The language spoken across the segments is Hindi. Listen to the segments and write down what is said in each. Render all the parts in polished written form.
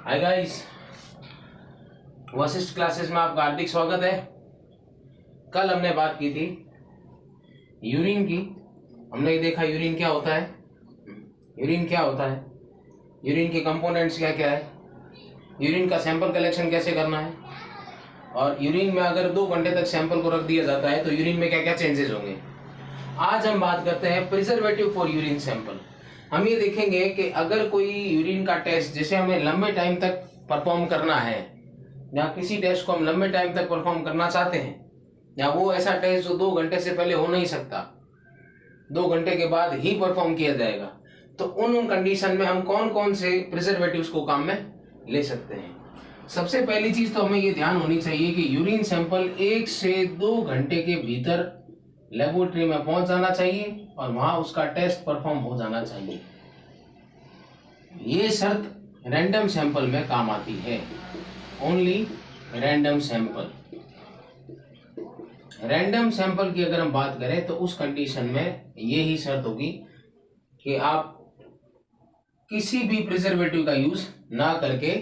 हाय गाइस, वशिष्ठ क्लासेस में आपका हार्दिक स्वागत है। कल हमने बात की थी यूरिन की। हमने देखा यूरिन क्या होता है, यूरिन क्या होता है, यूरिन के कंपोनेंट्स क्या क्या है, यूरिन का सैंपल कलेक्शन कैसे करना है, और यूरिन में अगर 2 घंटे तक सैंपल को रख दिया जाता है तो यूरिन में क्या क्या चेंजेस होंगे। आज हम बात करते हैं प्रिजर्वेटिव फॉर यूरिन सैंपल। हम ये देखेंगे कि अगर कोई यूरिन का टेस्ट जिसे हमें लंबे टाइम तक परफॉर्म करना है, या किसी टेस्ट को हम लंबे टाइम तक परफॉर्म करना चाहते हैं, या वो ऐसा टेस्ट जो 2 घंटे से पहले हो नहीं सकता, 2 घंटे के बाद ही परफॉर्म किया जाएगा, तो उन कंडीशन में हम कौन कौन से प्रिजर्वेटिव्स को काम में ले सकते हैं। सबसे पहली चीज तो हमें ये ध्यान होनी चाहिए कि यूरिन सैंपल 1 से 2 घंटे के भीतर लेबोरेटरी में पहुंच जाना चाहिए और वहां उसका टेस्ट परफॉर्म हो जाना चाहिए। ये शर्त रैंडम सैंपल में काम आती है। Only random sample. Random sample की अगर हम बात करें तो उस कंडीशन में ये ही शर्त होगी कि आप किसी भी प्रिजर्वेटिव का यूज ना करके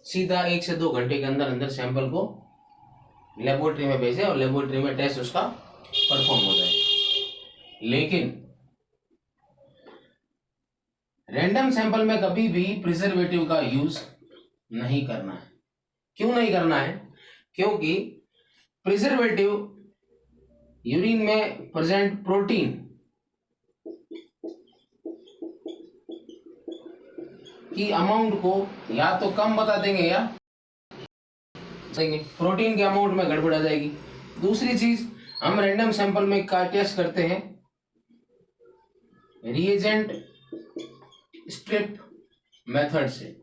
सीधा 1 से 2 घंटे के अंदर अंदर सैंपल को लेबोरेटरी में भेजें और लेबोरेटरी में टेस्ट उसका परफॉर्म हो जाए। लेकिन रैंडम सैंपल में कभी भी प्रिजर्वेटिव का यूज नहीं करना है। क्यों नहीं करना है? क्योंकि प्रिजर्वेटिव यूरिन में प्रेजेंट प्रोटीन की अमाउंट को या तो कम बता देंगे या देंगे, प्रोटीन के अमाउंट में गड़बड़ आ जाएगी। दूसरी चीज, हम रैंडम सैंपल में क्या टेस्ट करते हैं, रिएजेंट स्ट्रिप मेथड से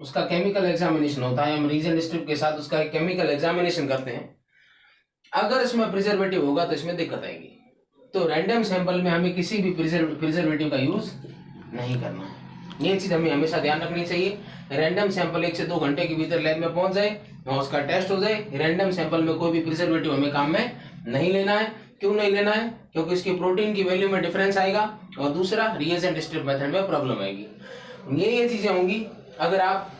उसका केमिकल एग्जामिनेशन होता है। हम रिएजेंट स्ट्रिप के साथ उसका एक केमिकल एग्जामिनेशन करते हैं। अगर इसमें प्रिजर्वेटिव होगा तो इसमें दिक्कत आएगी। तो रैंडम सैंपल में हमें किसी भी प्रिजर्वेटिव का यूज नहीं करना है। ये चीज हमें हमेशा ध्यान रखनी चाहिए। रैंडम सैंपल 1 से 2 घंटे के भीतर लैब में पहुंच जाए, वहां उसका टेस्ट हो जाए। रैंडम सैंपल में कोई भी प्रिजर्वेटिव हमें काम में नहीं लेना है। क्यों नहीं लेना है? क्योंकि इसकी प्रोटीन की वैल्यू में डिफरेंस आएगा, और दूसरा रिएजेंट स्ट्रिप मेथड में प्रॉब्लम आएगी। ये चीजें होंगी अगर आप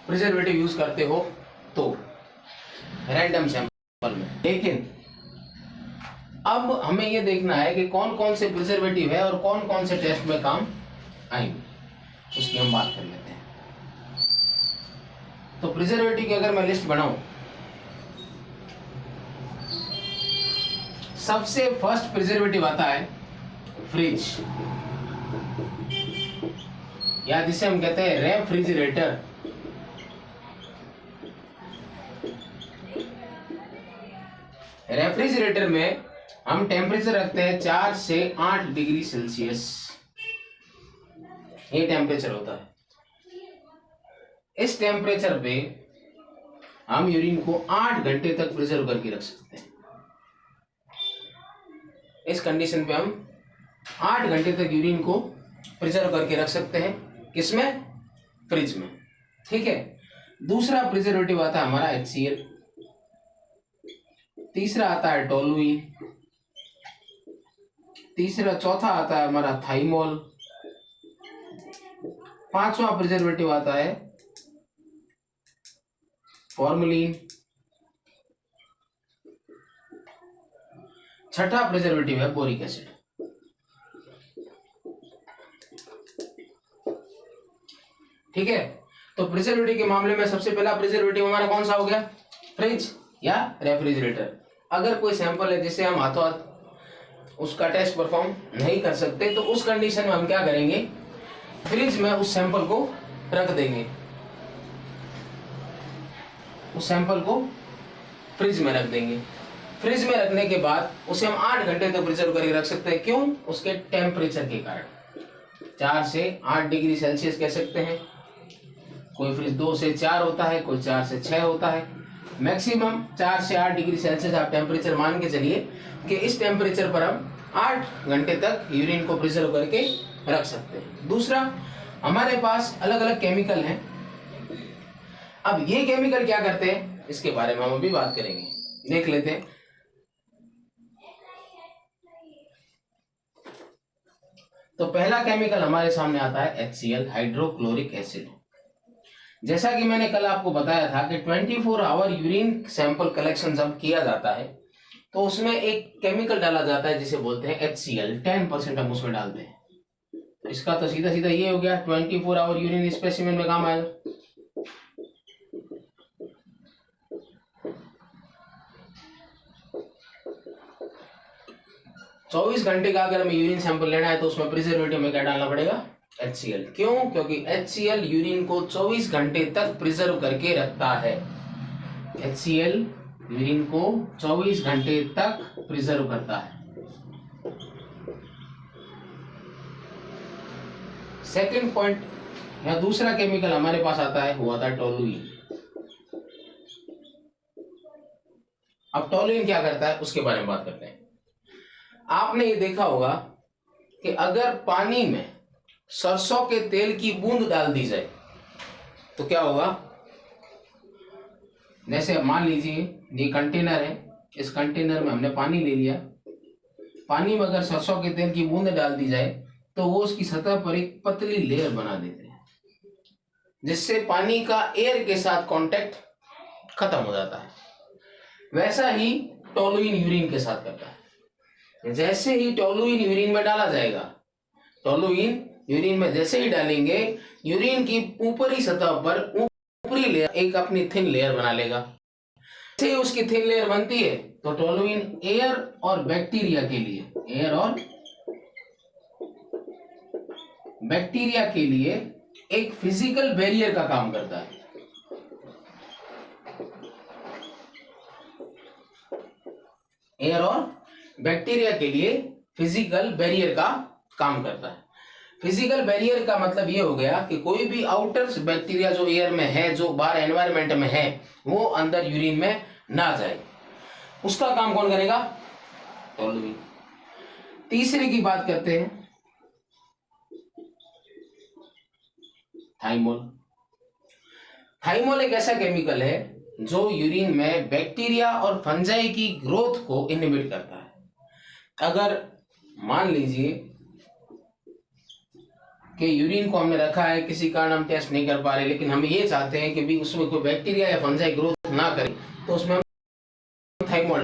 प्रिजर्वेटिव यूज करते हो तो रैंडम सैंपल में। लेकिन अब हमें यह देखना है कि कौन कौन से प्रिजर्वेटिव है और कौन कौन से टेस्ट में काम आएंगे, उसकी हम बात कर लेते हैं। तो प्रिजर्वेटिव की अगर मैं लिस्ट बनाऊं, सबसे फर्स्ट प्रिजर्वेटिव आता है फ्रिज, या जिसे हम कहते हैं रेफ्रिजरेटर। रेफ्रिजरेटर में हम टेम्परेचर रखते हैं 4 से 8 डिग्री सेल्सियस। ये टेम्परेचर होता है। इस टेम्परेचर पे हम यूरिन को 8 घंटे तक प्रिजर्व करके रख सकते हैं। इस कंडीशन पे हम 8 घंटे तक यूरिन को प्रिजर्व करके रख सकते हैं। किसमें? फ्रिज में। ठीक है। दूसरा प्रिजर्वेटिव आता है हमारा HCl, तीसरा आता है टोलुइन, चौथा आता है हमारा थाइमोल, 5वां प्रिजर्वेटिव आता है फॉर्मलिन, 6ठा प्रिजर्वेटिव है बोरिक एसिड। ठीक है। तो प्रिजर्वेटिव के मामले में सबसे पहला प्रिजर्वेटिव हमारा कौन सा हो गया? फ्रिज या रेफ्रिजरेटर। अगर कोई सैंपल है जिसे हम हाथों हाथ उसका टेस्ट परफॉर्म नहीं कर सकते, तो उस कंडीशन में हम क्या करेंगे, फ्रिज में उस सैंपल को रख देंगे। उस सैंपल को फ्रिज में रख देंगे। फ्रिज में रखने के बाद उसे हम 8 घंटे तक प्रिजर्व करके रख सकते हैं। क्यों? उसके टेम्परेचर के कारण। 4 से 8 डिग्री सेल्सियस कह सकते हैं। कोई फ्रिज 2 से 4 होता है, कोई 4 से 6 होता है। मैक्सिमम 4 से 8 डिग्री सेल्सियस आप टेम्परेचर मान के चलिए कि इस टेम्परेचर पर हम 8 घंटे तक यूरिन को प्रिजर्व करके रख सकते हैं। दूसरा, हमारे पास अलग अलग केमिकल हैं। अब ये केमिकल क्या करते हैं, इसके बारे में हम अभी बात करेंगे। देख लेते हैं। तो पहला केमिकल हमारे सामने आता है HCl, हाइड्रोक्लोरिक एसिड। जैसा कि मैंने कल आपको बताया था कि 24 आवर यूरिन सैंपल कलेक्शन जब किया जाता है तो उसमें एक केमिकल डाला जाता है जिसे बोलते हैं HCl। 10% हम उसमें डालते हैं। तो इसका तो सीधा सीधा ये हो गया 24 आवर यूरिन स्पेसिमेन में काम आएगा। चौबीस घंटे का अगर हमें यूरिन सैंपल लेना है तो उसमें प्रिजर्वेटिव में क्या डालना पड़ेगा? HCl। क्यों? क्योंकि HCl यूरिन को 24 घंटे तक प्रिजर्व करके रखता है। HCl यूरिन को 24 घंटे तक प्रिजर्व करता है। सेकंड पॉइंट या दूसरा केमिकल हमारे पास आता है वो आता है टोलुइन। अब टोलुइन क्या करता है उसके बारे में बात करते हैं। आपने ये देखा होगा कि अगर पानी में सरसों के तेल की बूंद डाल दी जाए तो क्या होगा? जैसे मान लीजिए ये कंटेनर है, इस कंटेनर में हमने पानी ले लिया। पानी में अगर सरसों के तेल की बूंद डाल दी जाए तो वो उसकी सतह पर एक पतली लेयर बना देते हैं, जिससे पानी का एयर के साथ कांटेक्ट खत्म हो जाता है। वैसा ही टोलुइन यूरिन के साथ करता है। जैसे ही टोलुइन यूरिन में डाला जाएगा, टोलुइन यूरिन में जैसे ही डालेंगे, यूरिन की ऊपरी सतह पर ऊपरी लेयर एक अपनी थिन लेयर बना लेगा। जैसे ही उसकी थिन लेयर बनती है तो टोलुइन एयर और बैक्टीरिया के लिए एक फिजिकल बैरियर का काम करता है। एयर और बैक्टीरिया के लिए फिजिकल बैरियर का काम करता है। फिजिकल बैरियर का मतलब ये हो गया कि कोई भी आउटर बैक्टीरिया जो एयर में है, जो बाहर एनवायरनमेंट में है, वो अंदर यूरिन में ना जाए। उसका काम कौन करेगा? टोलुइन। तीसरे की बात करते हैं, थाइमोल। थाइमोल एक ऐसा केमिकल है जो यूरिन में बैक्टीरिया और फंजाई की ग्रोथ को इनहिबिट करता है। अगर मान लीजिए कि यूरिन को हमने रखा है, किसी कारण हम टेस्ट नहीं कर पा रहे, लेकिन हम ये चाहते हैं कि भी उसमें कोई बैक्टीरिया या फंजाई ग्रोथ ना करे, तो उसमें हम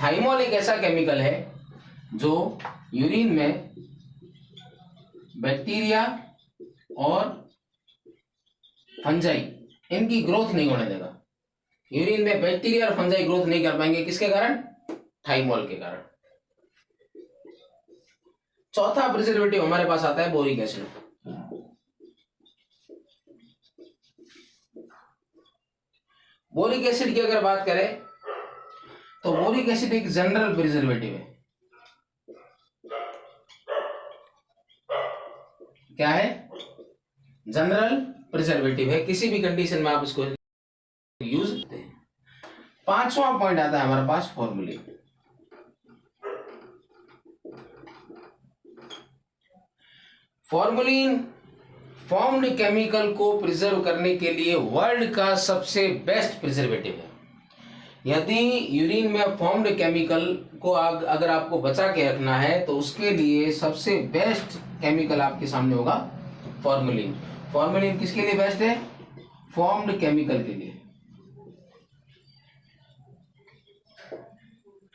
थाइमोल एक ऐसा केमिकल है जो यूरिन में बैक्टीरिया और फंजाई इनकी ग्रोथ नहीं होने देगा। यूरिन में बैक्टीरिया और फंजाई ग्रोथ नहीं कर पाएंगे। किसके कारण? थाइमोल के कारण। चौथा प्रिजर्वेटिव हमारे पास आता है बोरिक एसिड। बोरिक एसिड की अगर बात करें तो बोरिक एसिड एक जनरल प्रिजर्वेटिव है। क्या है? जनरल प्रिजर्वेटिव है। किसी भी कंडीशन में आप इसको यूज करते हैं। पांचवा पॉइंट आता है हमारे पास फॉर्मूलिन। फॉर्मूलिन फॉर्म्ड केमिकल को प्रिजर्व करने के लिए वर्ल्ड का सबसे बेस्ट प्रिजर्वेटिव है। यदि यूरिन में फॉर्म्ड केमिकल को अगर आपको बचा के रखना है तो उसके लिए सबसे बेस्ट केमिकल आपके सामने होगा फॉर्मूलिन। फॉर्मूलिन किसके लिए बेस्ट है? फॉर्म्ड केमिकल के लिए।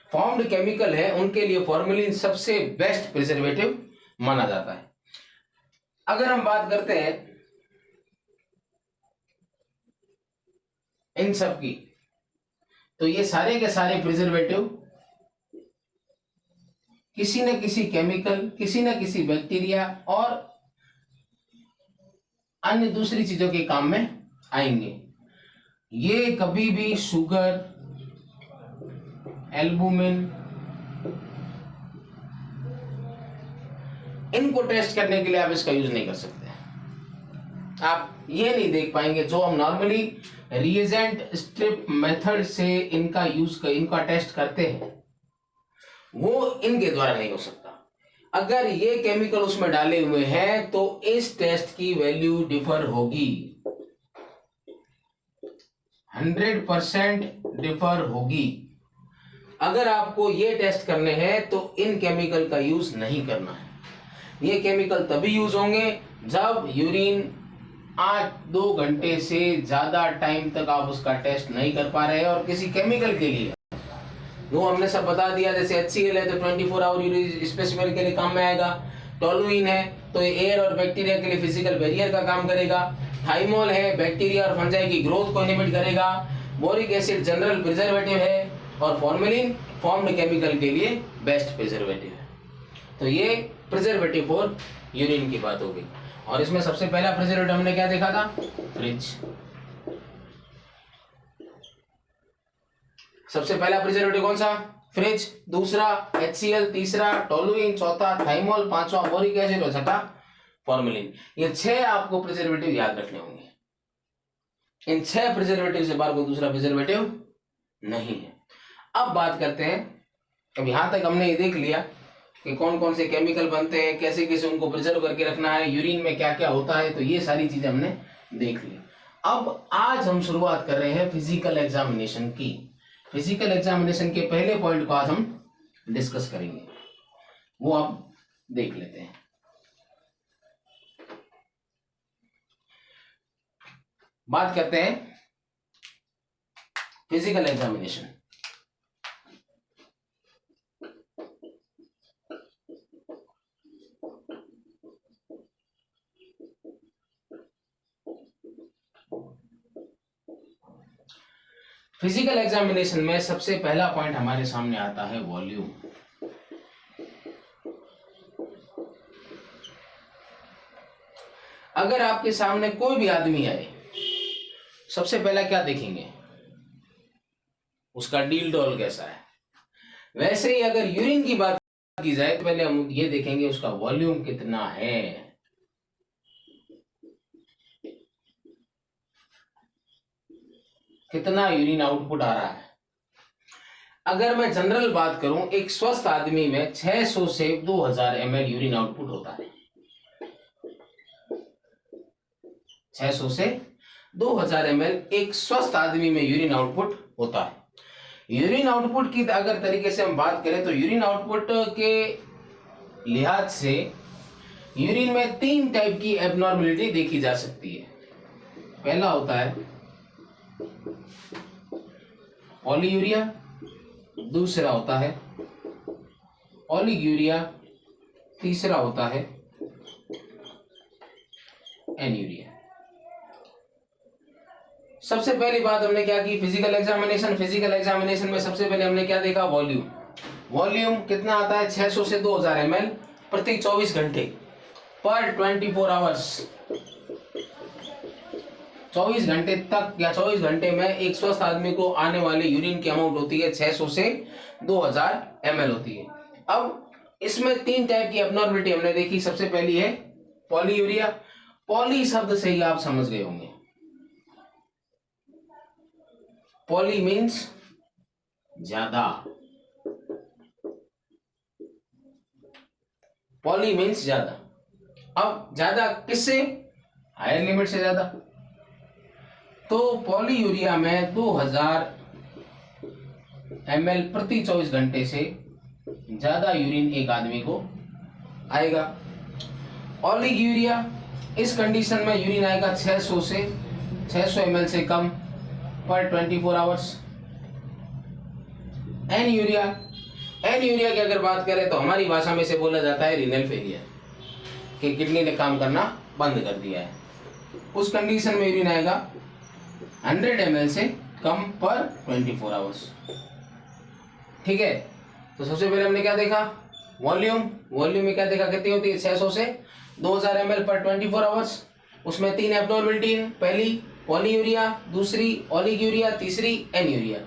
फॉर्म्ड केमिकल है उनके लिए फॉर्मूलिन सबसे बेस्ट प्रिजर्वेटिव माना जाता है। अगर हम बात करते हैं इन सब की, तो ये सारे के सारे प्रिजर्वेटिव किसी न किसी केमिकल, किसी न किसी बैक्टीरिया और अन्य दूसरी चीजों के काम में आएंगे। ये कभी भी शुगर, एल्बुमिन, इनको टेस्ट करने के लिए आप इसका यूज नहीं कर सकते। आप ये नहीं देख पाएंगे जो हम नॉर्मली रिएजेंट स्ट्रिप मेथड से इनका टेस्ट करते हैं, वो इनके द्वारा नहीं हो सकता। अगर ये केमिकल उसमें डाले हुए हैं तो इस टेस्ट की वैल्यू डिफर होगी, 100% डिफर होगी। अगर आपको ये टेस्ट करने हैं तो इन केमिकल का यूज नहीं करना है। ये केमिकल तभी यूज होंगे जब यूरिन आज 2 घंटे से ज्यादा टाइम तक आप उसका टेस्ट नहीं कर पा रहे हैं, और किसी केमिकल के लिए वो हमने सब बता दिया, जैसे HCl है तो 24 आवर यूरिक स्पेसिमेन के लिए काम में आएगा, टोलुइन है तो ये एयर और बैक्टीरिया के लिए फिजिकल बैरियर का काम करेगा, थाइमोल है बैक्टीरिया और फंजाई की ग्रोथ को इनहिबिट करेगा, बोरिक एसिड जनरल प्रिजर्वेटिव है, और फॉर्मेलिन फॉर्म्ड केमिकल के लिए बेस्ट प्रिजर्वेटिव है। तो ये प्रिजर्वेटिव फॉर यूरिन की बात हो गई। और इसमें सबसे पहला प्रिजर्वेटिव हमने क्या देखा था? फ्रिज। सबसे पहला प्रिजर्वेटिव कौन सा? फ्रिज। दूसरा HCl, तीसरा टोलुइन, चौथा थाइमोल, पांचवा बोरिक एसिड और छठा फॉर्मेलिन। ये 6 आपको प्रिजर्वेटिव याद रखने होंगे। इन 6 प्रिजर्वेटिव से बाहर कोई दूसरा प्रिजर्वेटिव नहीं है। अब बात करते हैं, अब यहां तक हमने ये देख लिया कि कौन कौन से केमिकल बनते हैं, कैसे कैसे उनको प्रिजर्व करके रखना है, यूरिन में क्या क्या होता है, तो ये सारी चीजें हमने देख ली। अब आज हम शुरुआत कर रहे हैं फिजिकल एग्जामिनेशन की। फिजिकल एग्जामिनेशन के पहले पॉइंट को आज हम डिस्कस करेंगे, वो आप देख लेते हैं। बात करते हैं फिजिकल एग्जामिनेशन। फिजिकल एग्जामिनेशन में सबसे पहला पॉइंट हमारे सामने आता है वॉल्यूम। अगर आपके सामने कोई भी आदमी आए, सबसे पहला क्या देखेंगे? उसका डील डॉल कैसा है। वैसे ही अगर यूरिन की बात की जाए तो पहले हम ये देखेंगे उसका वॉल्यूम कितना है। कितना यूरिन आउटपुट आ रहा है। अगर मैं जनरल बात करूं, एक स्वस्थ आदमी में 600 से 2000 ml यूरिन आउटपुट होता है। 600 से 2000 ml एक स्वस्थ आदमी में यूरिन आउटपुट होता है। यूरिन आउटपुट की अगर तरीके से हम बात करें तो यूरिन आउटपुट के लिहाज से यूरिन में 3 टाइप की एबनॉर्मलिटी देखी जा सकती है। पहला होता है पॉलीयूरिया, दूसरा होता है ओलिगूरिया, तीसरा होता है एन्यूरिया। सबसे पहली बात हमने क्या की? Physical examination. फिजिकल एग्जामिनेशन में सबसे पहले हमने क्या देखा? वॉल्यूम। वॉल्यूम कितना आता है? 600 से 2000 ml प्रति 24 घंटे पर 24 आवर्स। 24 घंटे तक या 24 घंटे में एक स्वस्थ आदमी को आने वाले यूरिन की अमाउंट होती है 600 से 2000 ml होती है। अब इसमें 3 टाइप की एबनॉर्मलिटी हमने देखी। सबसे पहली है पॉलीयूरिया। पॉली शब्द से ही आप समझ गए होंगे, पॉली मीन्स ज्यादा। पॉली मीन्स ज्यादा। अब ज्यादा किससे? हायर लिमिट से ज्यादा। तो पॉलीयूरिया में 2000 ml प्रति 24 घंटे से ज्यादा यूरिन एक आदमी को आएगा। ओलिगूरिया, इस कंडीशन में यूरिन आएगा 600 से 600 ml से कम पर 24 आवर्स। एन्यूरिया, एन्यूरिया की अगर बात करें तो हमारी भाषा में से बोला जाता है रीनल फेलियर, कि किडनी ने काम करना बंद कर दिया है। उस कंडीशन में यूरिन आएगा 100 ml से कम पर 24 आवर्स। ठीक है, तो सबसे पहले हमने क्या देखा? वॉल्यूम। वॉल्यूम में क्या देखा? कितनी होती है? 600 से 2000 ml पर 24 आवर्स। उसमें 3 एब्नॉर्मलिटी है। पहली पॉलीयूरिया, दूसरी ओलिगूरिया, तीसरी एन्यूरिया।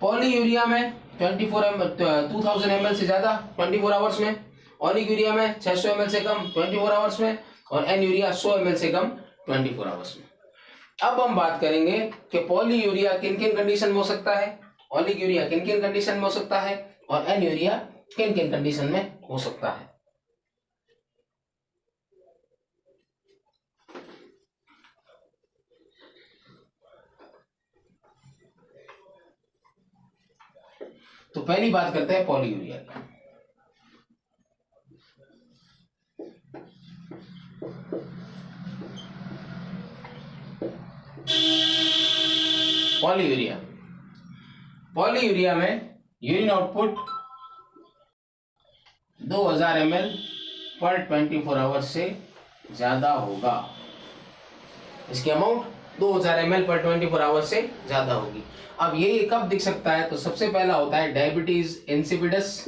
पॉलीयूरिया में 2000 ml से ज्यादा 24 आवर्स में, ओलिगूरिया में 600 ml से कम 24 आवर्स में, और एन्यूरिया 100 ml से कम 24 आवर्स में। अब हम बात करेंगे कि पॉलीयूरिया किन किन कंडीशन में हो सकता है, ओलिगूरिया किन किन कंडीशन में हो सकता है, और एन्यूरिया किन किन कंडीशन में हो सकता है। तो पहली बात करते हैं पॉलीयूरिया की। पॉलीयूरिया। पॉलीयूरिया में यूरिन आउटपुट 2000 ml पर 24 आवर्स से ज्यादा होगा। इसकी अमाउंट 2000 ml पर 24 आवर्स से ज्यादा होगी। अब ये कब दिख सकता है? तो सबसे पहला होता है डायबिटीज इंसिपिडस,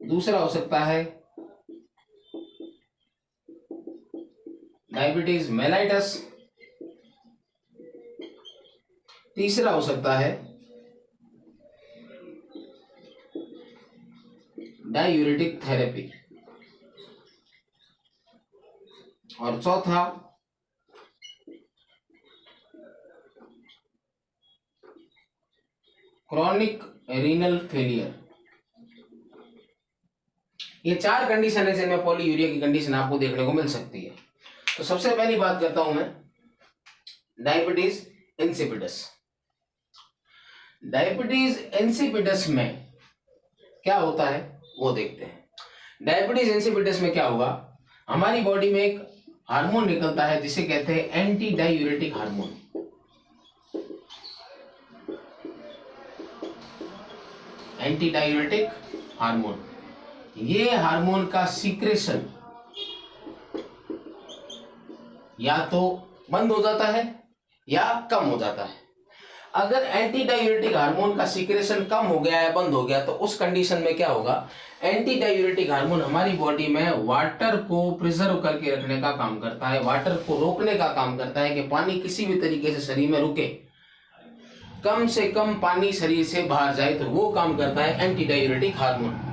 दूसरा हो सकता है डायबिटीज मेलाइटस, तीसरा हो सकता है डायूरेटिक थेरेपी, और चौथा क्रॉनिक रीनल फेलियर। ये 4 कंडीशन है जिनमें पॉलीयूरिया की कंडीशन आपको देखने को मिल सकती है। तो सबसे पहली बात करता हूं मैं डायबिटीज इंसिपिडस। डायबिटीज इंसिपिडस में क्या होता है वो देखते हैं। डायबिटीज इंसिपिडस में क्या होगा, हमारी बॉडी में एक हार्मोन निकलता है जिसे कहते हैं anti diuretic hormone. Anti diuretic hormone, ये हार्मोन का सीक्रेशन या तो बंद हो जाता है या कम हो जाता है। अगर एंटी डायूरेटिक हार्मोन का सीक्रेशन कम हो गया या बंद हो गया तो उस कंडीशन में क्या होगा, एंटी डायूरेटिक हार्मोन हमारी बॉडी में वाटर को प्रिजर्व करके रखने का काम करता है, वाटर को रोकने का काम करता है कि पानी किसी भी तरीके से शरीर में रुके, कम से कम पानी शरीर से बाहर जाए, तो वो काम करता है anti diuretic hormone.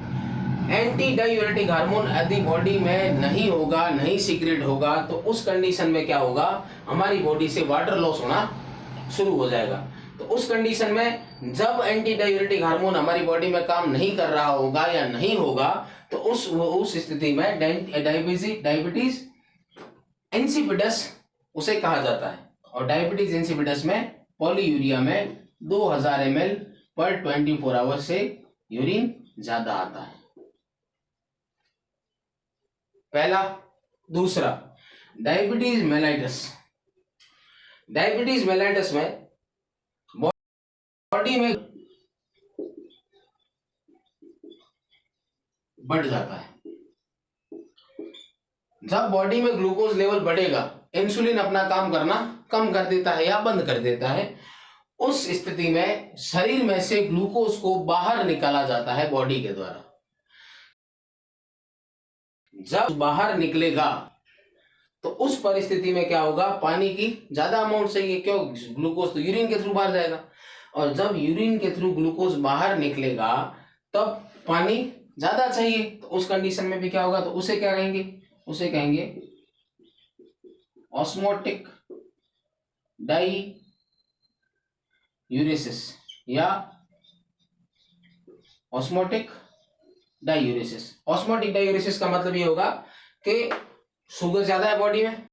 Anti diuretic hormone यदि बॉडी में नहीं होगा, नहीं सीक्रेट होगा, तो उस कंडीशन में क्या होगा, हमारी बॉडी से वाटर लॉस होना शुरू हो जाएगा। तो उस कंडीशन में जब एंटी डायूरेटिक हार्मोन हमारी बॉडी में काम नहीं कर रहा होगा या नहीं होगा, तो उस स्थिति में डायबिटीज इंसिपिडस उसे कहा जाता है। और डायबिटीज इंसिपिडस में पॉलीयूरिया में 2000 ml पर 24 आवर्स से यूरिन ज्यादा आता है। पहला। दूसरा डायबिटीज मेलाइटस। डायबिटीज मेलाइटस में बॉडी में बढ़ जाता है। जब बॉडी में ग्लूकोज लेवल बढ़ेगा, इंसुलिन अपना काम करना कम कर देता है या बंद कर देता है, उस स्थिति में शरीर में से ग्लूकोज को बाहर निकाला जाता है बॉडी के द्वारा। जब बाहर निकलेगा तो उस परिस्थिति में क्या होगा, पानी की ज्यादा अमाउंट चाहिए, क्यों, ग्लूकोज तो यूरिन के थ्रू बाहर जाएगा, और जब यूरिन के थ्रू ग्लूकोज बाहर निकलेगा तब पानी ज्यादा चाहिए। तो उस कंडीशन में भी क्या होगा, तो उसे क्या कहेंगे, उसे कहेंगे ऑस्मोटिक डाईयूरेसिस या ऑस्मोटिक डाईयूरेसिस। ऑस्मोटिक डाईयूरेसिस का मतलब ये होगा कि शुगर ज्यादा है बॉडी में,